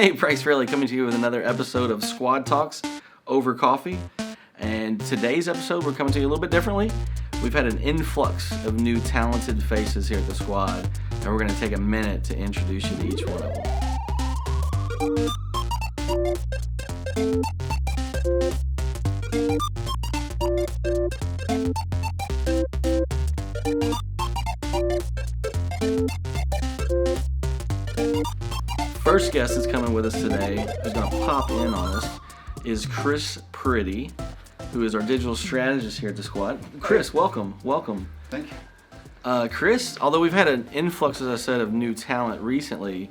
Hey, Bryce Fairley coming to you with another episode of Squad Talks over coffee. And today's episode, we're coming to you a little bit differently. We've had an influx of new talented faces here at the squad, and we're going to take a minute to introduce you to each one of them. First guest that's coming with us today, who's going to pop in on us, is Chris Pretty, who is our digital strategist here at the squad. Chris, welcome. Thank you. Chris, although we've had an influx, as I said, of new talent recently,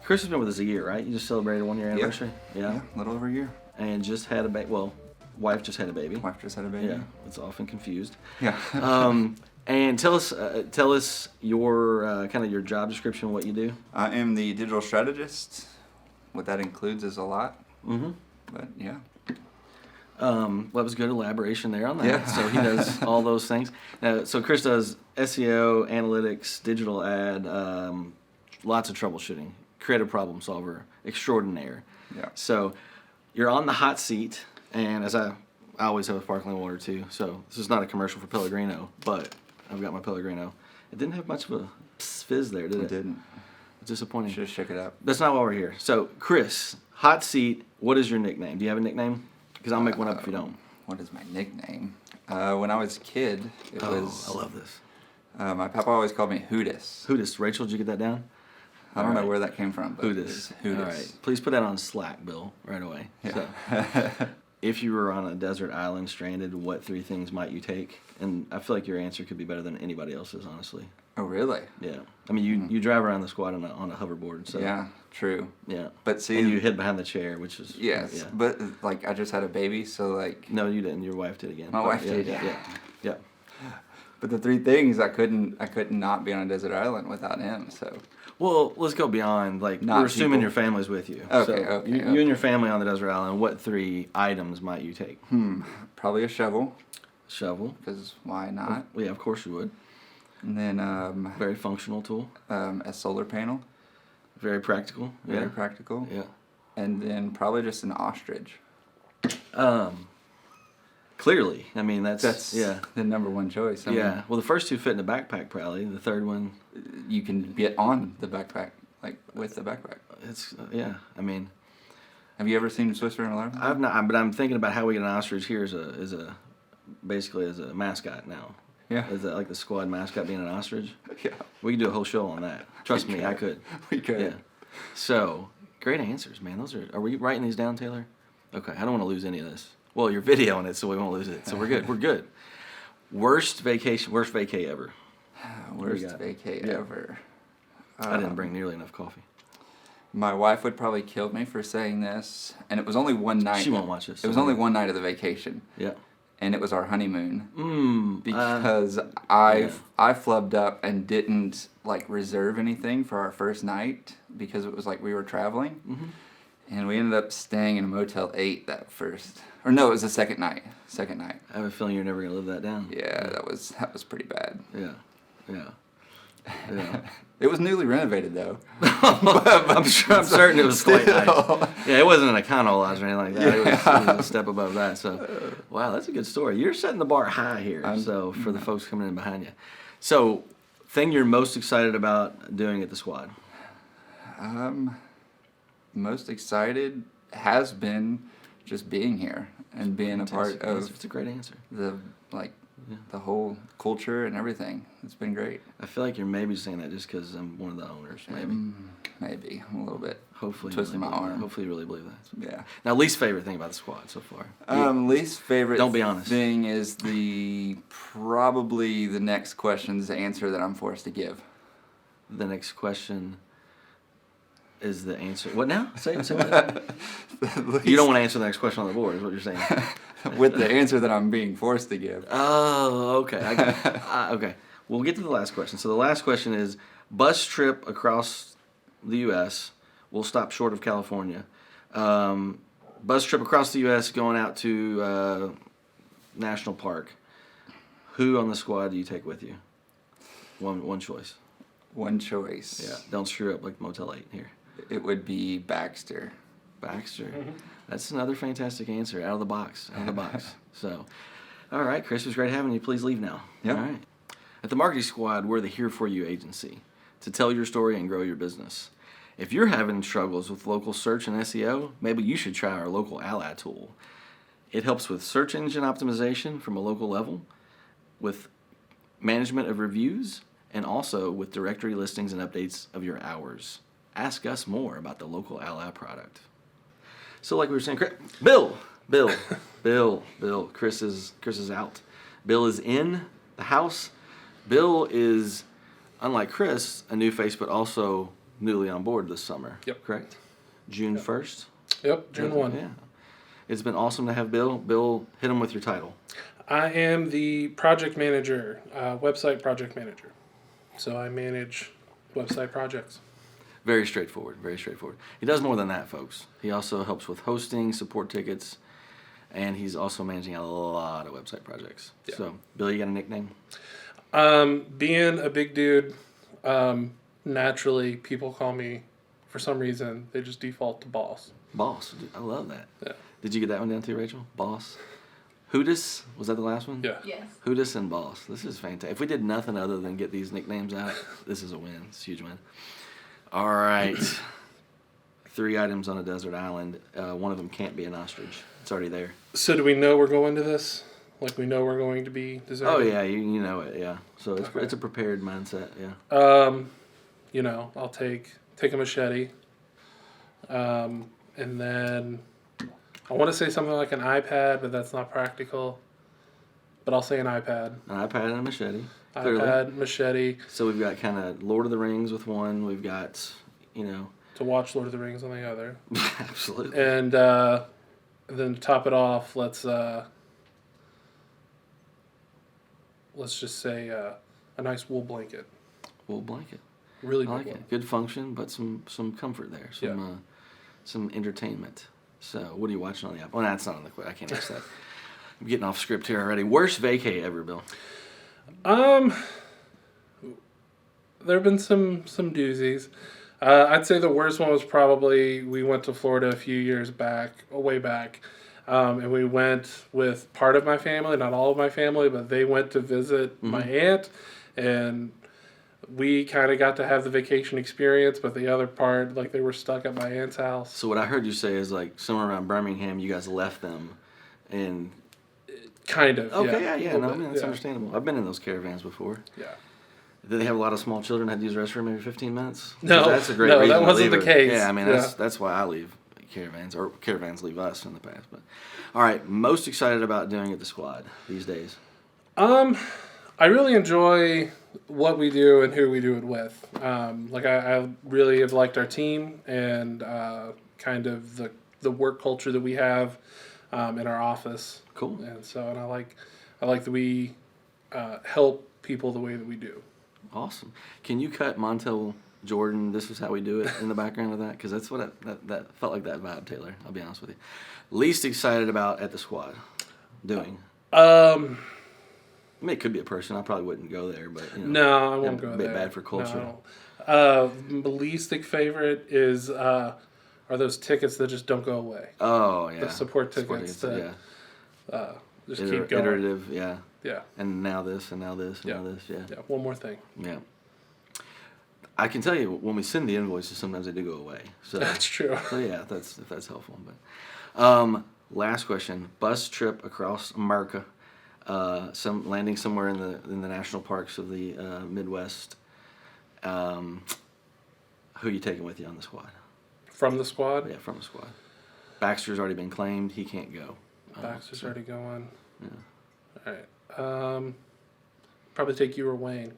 Chris has been with us a year, right? You just celebrated a 1-year anniversary? Yeah, a little over a year. And just had a baby. Well, wife just had a baby. Yeah, it's often confused. Yeah. And tell us your kind of your job description, what you do. I am the digital strategist. What that includes is a lot. Mm-hmm. But yeah. That was good elaboration there on that. Yeah. So he does all those things. So Chris does SEO, analytics, digital ad, lots of troubleshooting, creative problem solver, extraordinaire. Yeah. So you're on the hot seat, and as I always have a sparkling water too. So this is not a commercial for Pellegrino, but I've got my Pellegrino. It didn't have much of a fizz there, did it? It didn't. Disappointing. Should have shook it up. That's not why we're here. So Chris, hot seat. What is your nickname? Do you have a nickname? Because I'll make one up if you don't. What is my nickname? When I was a kid, it was... I love this. My papa always called me Hootis. Hootis. Rachel, did you get that down? I don't know where that came from, but Hootis. Hootis. All right. Please put that on Slack, Bill, right away. Yeah. So, if you were on a desert island stranded, what 3 things might you take? And I feel like your answer could be better than anybody else's, honestly. Oh, really? Yeah. I mean, you drive around the squad on a hoverboard. So. Yeah, true. Yeah. But see... And you hid behind the chair, which is... Yes, yeah. but like I just had a baby, so like... No, you didn't. Your wife did again. My wife did, yeah. But the 3 things, I couldn't not be on a desert island without him, so... Well, let's go beyond. Like, Not we're assuming people. your family's with you. Okay, so okay. You and your family on the desert island, what 3 items might you take? Probably a shovel, Shovel. because why not? Well, yeah, of course you would. And then Very functional tool. a solar panel, Very practical. very practical. Yeah. And then probably just an ostrich. Clearly, I mean that's yeah. the number 1 choice. I Yeah. mean, Well, the first 2 fit in a backpack probably. The third one, you can get on the backpack, like with the backpack. it's yeah. I mean, Have you ever seen Swiss Army Knife? I've not, but I'm thinking about how we get an ostrich here as a basically as a mascot now. Yeah. Is that like the squad mascot being an ostrich? Yeah. We could do a whole show on that. Trust me, I could. We could. Yeah. So, great answers, man. Are we writing these down, Taylor? Okay, I don't want to lose any of this. Well, you're videoing it, so we won't lose it. So we're good. Worst vacay ever. Worst vacay ever. I didn't bring nearly enough coffee. My wife would probably kill me for saying this, and it was only one night. She won't watch this. It was only one night of the vacation. Yeah. And it was our honeymoon. Because I flubbed up and didn't like reserve anything for our first night because it was like we were traveling. Mm-hmm. And we ended up staying in a Motel 8 that first. Or no, it was the second night. I have a feeling you're never going to live that down. Yeah, that was pretty bad. Yeah. It was newly renovated though. I'm certain it was quite nice. Yeah, it wasn't an Econo Lodge or anything like that. It was a step above that. So, wow, that's a good story. You're setting the bar high here. So for the folks coming in behind you. So, thing you're most excited about doing at the squad? Most excited has been just being here and being a part of. It's a great answer. The whole culture and everything. It's been great. I feel like you're maybe saying that just because I'm one of the owners. Maybe I'm a little bit. Hopefully, twisting my arm. Hopefully, you really believe that. Yeah. Now, least favorite thing about the squad so far? Least favorite. Don't be honest. Thing is probably the next question's answer that I'm forced to give. The next question is the answer. What now? Say what? You don't want to answer the next question on the board, is what you're saying. With the answer that I'm being forced to give. Oh, okay. Okay. We'll get to the last question. So the last question is, bus trip across the U.S. We'll stop short of California. Bus trip across the U.S. going out to National Park. Who on the squad do you take with you? One choice. One choice. Yeah. Don't screw up like Motel 8 here. It would be Baxter. Baxter. Mm-hmm. That's another fantastic answer. Out of the box. Out of the box. So, all right, Chris, it was great having you. Please leave now. Yep. All right. At the Marketing Squad, we're the Here For You agency to tell your story and grow your business. If you're having struggles with local search and SEO, maybe you should try our local ally tool. It helps with search engine optimization from a local level, with management of reviews, and also with directory listings and updates of your hours. Ask us more about the local ally product. So like we were saying, Bill, Chris is out. Bill is in the house. Bill is, unlike Chris, a new face, but also newly on board this summer. Yep. Correct? June 1st? Yep, June 1. Yeah. It's been awesome to have Bill. Bill, hit him with your title. I am the project manager, website project manager. So I manage website projects. Very straightforward, very straightforward. He does more than that, folks. He also helps with hosting, support tickets, and he's also managing a lot of website projects. Yeah. So, Bill, you got a nickname? Being a big dude, naturally people call me, for some reason, they just default to boss. Boss. I love that. Yeah. Did you get that one down too, Rachel? Boss? Hootis? Was that the last one? Yeah. Yes. Hootis and Boss. This is fantastic. If we did nothing other than get these nicknames out, this is a win. It's a huge win. All right. 3 items on a desert island. One of them can't be an ostrich. It's already there. So do we know we're going to this? Like we know we're going to be deserted? Oh, yeah. You know it, yeah. So it's, Okay. it's a prepared mindset, yeah. I'll take a machete. And then I want to say something like an iPad, but that's not practical. But I'll say an iPad. An iPad and a machete. Clearly. iPad, machete. So we've got kind of Lord of the Rings with one. We've got, To watch Lord of the Rings on the other. absolutely. And then to top it off, let's just say a nice wool blanket. Wool blanket. Really I big like one. it. Good function, but some comfort there. Some entertainment. So what are you watching on the app? Well, that's not on the quiz. I can't ask that. I'm getting off script here already. Worst vacay ever, Bill? There have been some doozies. I'd say the worst one was probably we went to Florida a few years back, way back, and we went with part of my family, not all of my family, but they went to visit my aunt, and we kind of got to have the vacation experience, but the other part, like they were stuck at my aunt's house. So what I heard you say is like somewhere around Birmingham, you guys left them, and Kind of. okay, yeah. yeah, A no, little I mean, bit, that's yeah. understandable. I've been in those caravans before. Yeah. Did they have a lot of small children that had to use the restroom every 15 minutes? 'Cause No, that's a great no, reason that to wasn't leave the it. case. Yeah, I mean Yeah. that's why I leave caravans, or caravans leave us in the past. But all right, most excited about doing at the squad these days. I really enjoy what we do and who we do it with. I really have liked our team and kind of the work culture that we have in our office. Cool. And I like that we help people the way that we do. Awesome. Can you cut Montel Jordan, this is how we do it, in the background of that? Because that's what that felt like that vibe, Taylor. I'll be honest with you. Least excited about at the squad doing. I mean, it could be a person. I probably wouldn't go there, but No, I won't go a bit there. bad for culture. No. Least favorite is are those tickets that just don't go away. Oh yeah. The support tickets that just keep going. Iterative, yeah. Yeah. And now this, and now this, and now this, yeah. Yeah. One more thing. Yeah. I can tell you when we send the invoices, sometimes they do go away. So That's true. So yeah, if that's helpful. But last question: bus trip across America, landing somewhere in the national parks of the Midwest. Who you taking with you on the squad? From the squad? Yeah, from the squad. Baxter's already been claimed; he can't go. Baxter's already going. Yeah. All right. Probably take you or Wayne.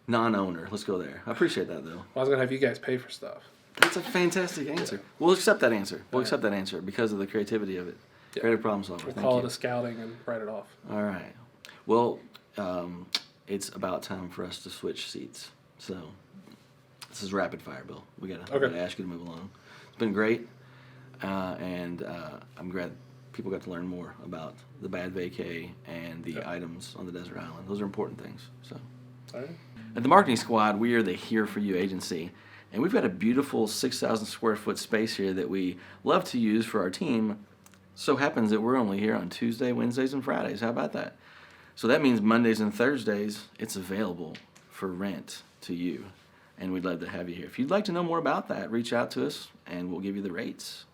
Non-owner. Let's go there. I appreciate that though. I was gonna have you guys pay for stuff. That's a fantastic answer. We'll accept that answer. We'll accept that answer because of the creativity of it. Yeah. Creative problem solver. We'll Thank call you. it a scouting and write it off. All right. Well, it's about time for us to switch seats. So this is rapid fire, Bill. We gotta ask you to move along. It's been great, and I'm glad people got to learn more about the bad vacay and the items on the desert island. Those are important things. So. All right. At the Marketing Squad, we are the Here For You agency And we've got a beautiful 6,000 square foot space here that we love to use for our team. So happens that we're only here on Tuesday, Wednesdays, and Fridays. How about that? So that means Mondays and Thursdays, it's available for rent to you. And we'd love to have you here. If you'd like to know more about that, reach out to us and we'll give you the rates.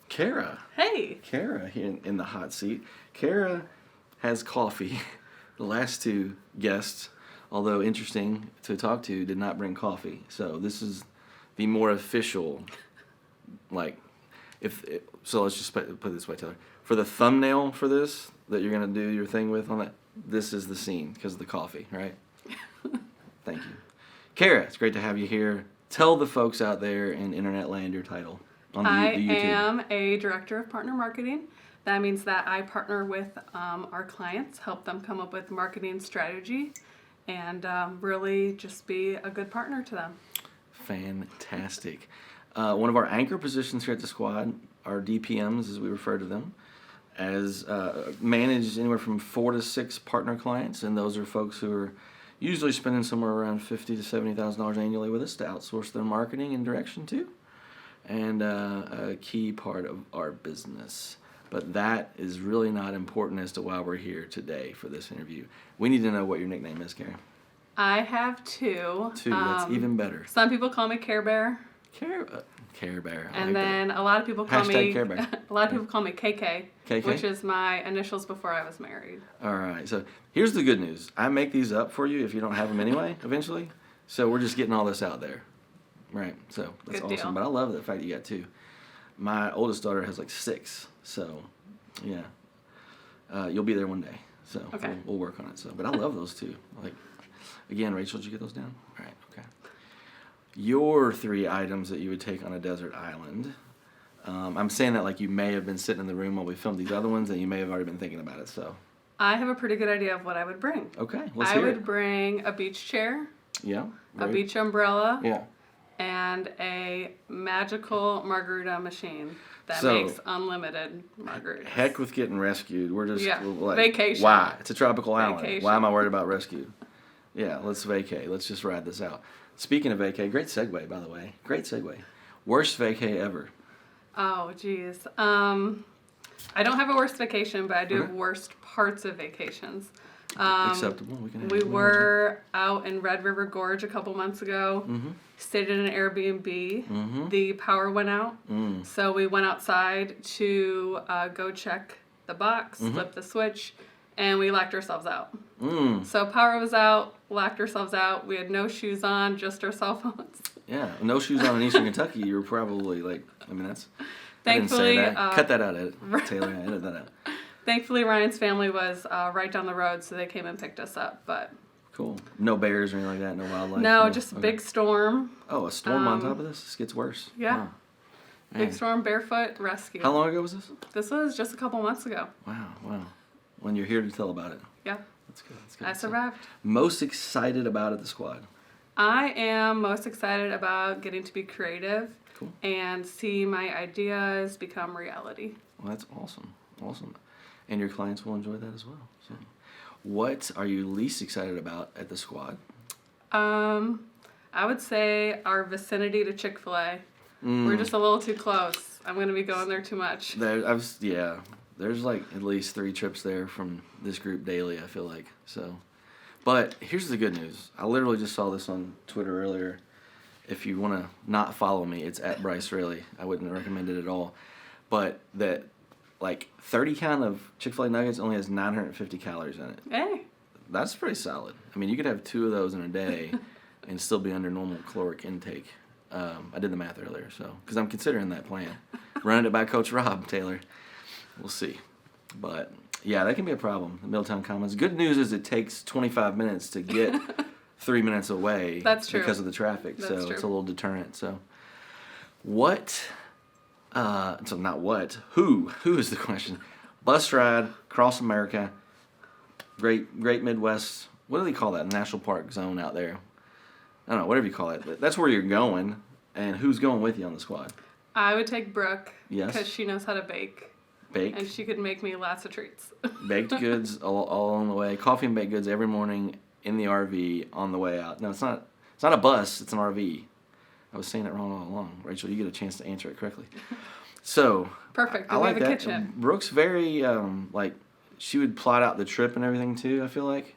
Kara. Hey. Kara here in the hot seat. Kara has coffee. The last two guests, although interesting to talk to, did not bring coffee. So this is the more official, so let's just put it this way, Taylor. For the thumbnail for this that you're going to do your thing with on that, this is the scene because of the coffee, right? Thank you. Kara, it's great to have you here. Tell the folks out there in internet land your title on the YouTube. I am a director of partner marketing. That means that I partner with our clients, help them come up with marketing strategy, and really just be a good partner to them. Fantastic. One of our anchor positions here at the squad, our DPMs as we refer to them, as manage anywhere from 4 to 6 partner clients, and those are folks who are usually spending somewhere around $50,000 to $70,000 annually with us to outsource their marketing and direction too, and a key part of our business. But that is really not important as to why we're here today for this interview. We need to know what your nickname is, Karen. I have 2. 2, that's even better. Some people call me Care Bear. Care Bear. And then a lot of people call me Care Bear. a lot of people call me KK, KK? which is my initials before I was married. All right. So here's the good news. I make these up for you if you don't have them anyway, eventually. So we're just getting all this out there. Right. So that's Good awesome. deal. But I love the fact that you got 2. My oldest daughter has 6. So, yeah. You'll be there one day. So Okay. we'll work on it. So, but I love those 2. Again, Rachel, did you get those down? All right. Okay. Your 3 items that you would take on a desert island. I'm saying that like you may have been sitting in the room while we filmed these other ones, and you may have already been thinking about it. So. I have a pretty good idea of what I would bring. Okay. Let's I hear would it. bring a beach chair, Yeah. a Right. beach umbrella, Yeah. and a magical margarita machine that So- makes unlimited margaritas. Heck with getting rescued. We're just Yeah, like, vacation. Why? It's a tropical island. Vacation. Why am I worried about rescue? Yeah, let's vacay. Let's just ride this out. Speaking of vacay, great segue, by the way. Great segue. Worst vacay ever. Oh, geez. I don't have a worst vacation, but I do have Okay. worst parts of vacations. Acceptable. We can. We were out in Red River Gorge a couple months ago. Mm-hmm. Stayed in an Airbnb. Mm-hmm. The power went out, Mm. so we went outside to go check the box, Mm-hmm. flip the switch, and we locked ourselves out. Mm. So power was out, locked ourselves out. We had no shoes on, just our cell phones. Yeah. No shoes on in Eastern Kentucky. You were probably like. I mean, that's. Thankfully, I didn't say that. Cut that out, Ed. Right. Taylor. Edit that out. Thankfully, Ryan's family was right down the road, so they came and picked us up. But Cool. No bears or anything like that. No wildlife. no, just a Okay. big storm. Oh, a storm on top of this. This gets worse. Yeah. Wow. Big Man. storm, barefoot rescue. How long ago was this? This was just a couple months ago. Wow. When you're here to tell about it. Yeah, That's good. That's good. I survived. Most excited about it, the squad. I am most excited about getting to be creative Cool. and see my ideas become reality. Well, that's awesome. Awesome. And your clients will enjoy that as well. So, what are you least excited about at the squad? I would say our vicinity to Chick-fil-A. We're just a little too close. I'm going to be going there too much. There's like at least 3 trips there from this group daily, I feel like. So, but here's the good news. I literally just saw this on Twitter earlier. If you want to not follow me, it's at Bryce Raley. I wouldn't recommend it at all. But that like 30 count of Chick-fil-A nuggets only has 950 calories in it. Hey, That's pretty solid. I mean, you could have 2 of those in a day and still be under normal caloric intake. I did the math earlier, so because I'm considering that plan. Running it by Coach Rob Taylor. We'll see. But yeah, that can be a problem. The Middletown Commons. Good news is it takes 25 minutes to get 3 minutes away. That's true. Because of the traffic. That's so true. it's a little deterrent. So what? So not what. Who? Who is the question? Bus ride across America. Great Midwest. What do they call that? National Park zone out there. I don't know, whatever you call it. That's where you're going. And who's going with you on the squad? I would take Brooke Yes. because she knows how to bake, Baked. and she could make me lots of treats. Baked goods all along the way. Coffee and baked goods every morning in the RV on the way out. No, it's not a bus. It's an RV. I was saying it wrong all along. Rachel, you get a chance to answer it correctly. So Perfect. I We like have a that. kitchen. Brooke's very like she would plot out the trip and everything too. I feel like,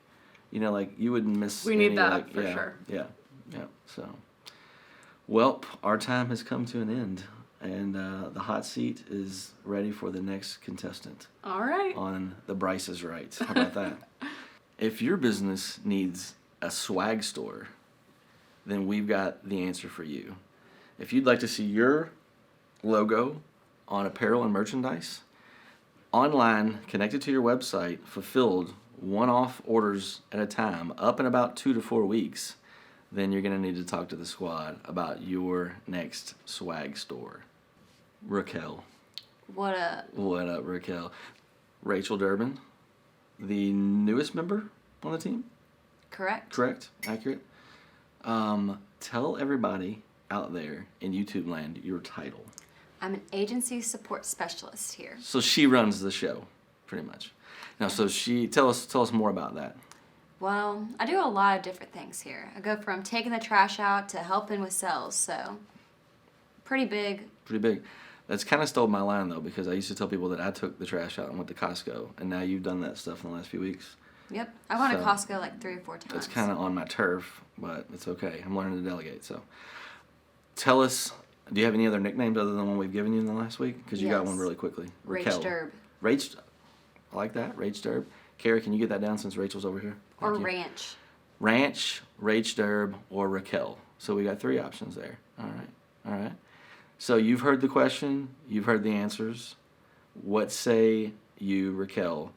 like you wouldn't miss. We need any, that like, for yeah, sure. Yeah, yeah. So, well, our time has come to an end, and the hot seat is ready for the next contestant All right. on The Bryce is Right. How about that? If your business needs a swag store, then we've got the answer for you. If you'd like to see your logo on apparel and merchandise, online, connected to your website, fulfilled one-off orders at a time, up in about 2 to 4 weeks, then you're going to need to talk to the squad about your next swag store. Raquel. What up? What up, Raquel? Rachel Durbin, the newest member on the team? Correct? Correct? Accurate? Tell everybody out there in YouTube land your title. I'm an agency support specialist here. So she runs the show, pretty much. Now, so tell us more about that. Well, I do a lot of different things here. I go from taking the trash out to helping with sales, so pretty big. Pretty big. That's kind of stole my line though, because I used to tell people that I took the trash out and went to Costco, and now you've done that stuff in the last few weeks. Yep. I went to So, Costco like 3 or 4 times. It's kind of on my turf, but it's okay. I'm learning to delegate. So, tell us. Do you have any other nicknames other than the one we've given you in the last week? Because you got Yes. one really quickly. Rach Raquel. Derb. Rach. I like that. Rach Derb. Kara, can you get that down since Rachel's over here? Or Thank you. ranch. Ranch, Rach Derb, or Raquel. So we got 3 options there. All right. So you've heard the question. You've heard the answers. What say you, Raquel?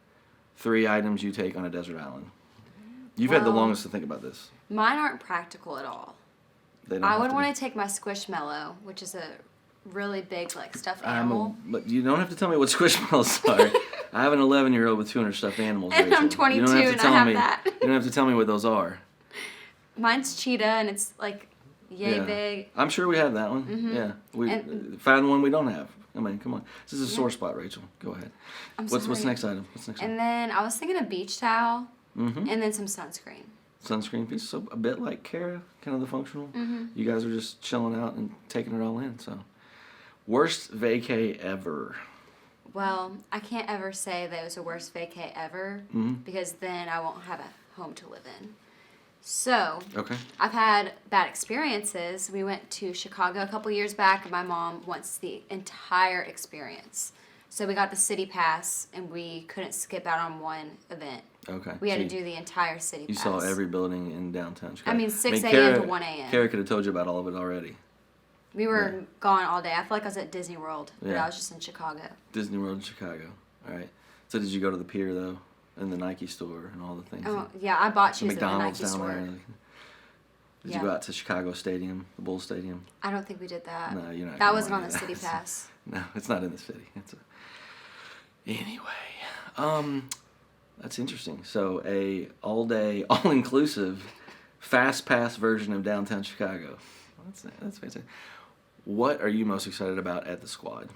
3 items you take on a desert island. You've had the Well, longest to think about this. Mine aren't practical at all. They don't I have would to want be. to take my Squishmallow, which is a really big like stuffed animal. But you don't have to tell me what Squishmallows are. I have an 11-year-old with 200 stuffed animals. And Rachel. I'm 22 You don't have to and I tell have me, that. You don't have to tell me what those are. Mine's cheetah and it's like yay Yeah. big. I'm sure we have that one. Mhm. Yeah, we And- find one we don't have. I mean, come on. This is a Yeah. sore spot, Rachel. Go ahead. I'm What's sorry. next item? What's next? And then I was thinking a beach towel Mm-hmm. and then some sunscreen. Sunscreen piece. So a bit like Kara, kind of the functional. Mm-hmm. You guys are just chilling out and taking it all in. So, worst vacay ever. Well, I can't ever say that it was the worst vacay ever Mm-hmm. because then I won't have a home to live in. So, Okay. I've had bad experiences. We went to Chicago a couple years back, and my mom wants the entire experience. So we got the city pass, and we couldn't skip out on one event. Okay. We had So to do the entire city You pass. saw every building in downtown Chicago. I mean, 6 a.m. Kara- to 1 a.m. Kara could have told you about all of it already. We were gone all day. I feel like I was at Disney World, but Yeah. I was just in Chicago. Disney World in Chicago. All right. So did you go to the pier though, and the Nike store and all the things? Oh, yeah, I bought the shoes at the McDonald's Nike down store. there. Did Yeah. you go out to Chicago Stadium, the Bulls Stadium? I don't think we did that. No, you're not. That gonna wasn't on wanna the do city that. pass. No, it's not in the city. Anyway, that's interesting. So a all-day, all-inclusive, fast pass version of downtown Chicago. That's fantastic. What are you most excited about at the squad?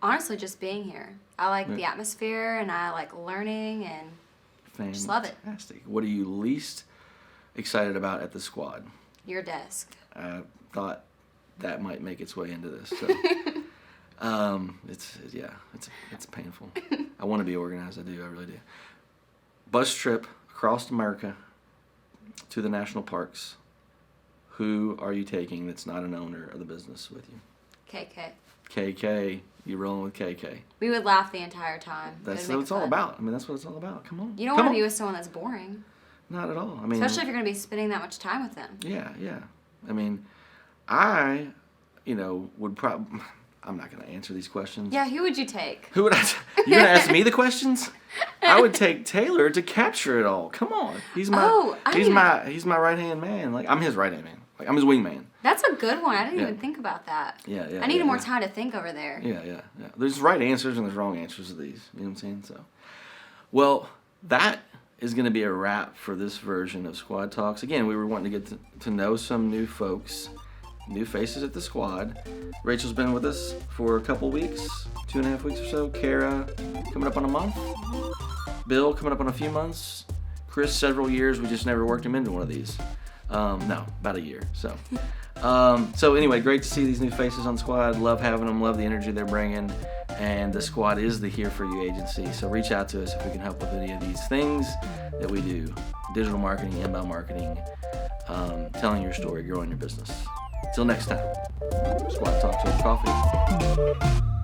Honestly, just being here. I like Yeah. the atmosphere and I like learning and Just love it. Fantastic. What are you least excited about at the squad? your desk. I thought that might make its way into this. So, it's painful. I want to be organized. I do. I really do. Bus trip across America to the national parks. Who are you taking that's not an owner of the business with you? KK. KK. You rolling with KK? We would laugh the entire time. It That's would make what it's all fun. about. I mean, that's what it's all about. Come on. You don't Come want to on. be with someone that's boring, Not at all. I mean, especially if you're going to be spending that much time with them. Yeah, yeah. I mean, I, would probably. I'm not going to answer these questions. Yeah, who would you take? Who would I? You're gonna ask me the questions? I would take Taylor to capture it all. Come on, he's my Oh, I he's didn't- my right hand man. Like I'm his right hand man. Like I'm his wingman. That's a good one. I didn't Yeah. even think about that. Yeah, yeah. I needed yeah, more yeah. time to think over there. Yeah. There's right answers and there's wrong answers to these. You know what I'm saying? So, well, that is going to be a wrap for this version of Squad Talks. Again, we were wanting to get to know some new folks, new faces at the squad. Rachel's been with us for a couple weeks, 2.5 weeks or so. Kara coming up on a month. Bill coming up on a few months. Chris several years. We just never worked him into one of these. No, about a year. So anyway, great to see these new faces on the squad. Love having them. Love the energy they're bringing. And the squad is the Here For You agency. So reach out to us if we can help with any of these things that we do. Digital marketing, inbound marketing, telling your story, growing your business. Till next time, Squad Talk to Coffee.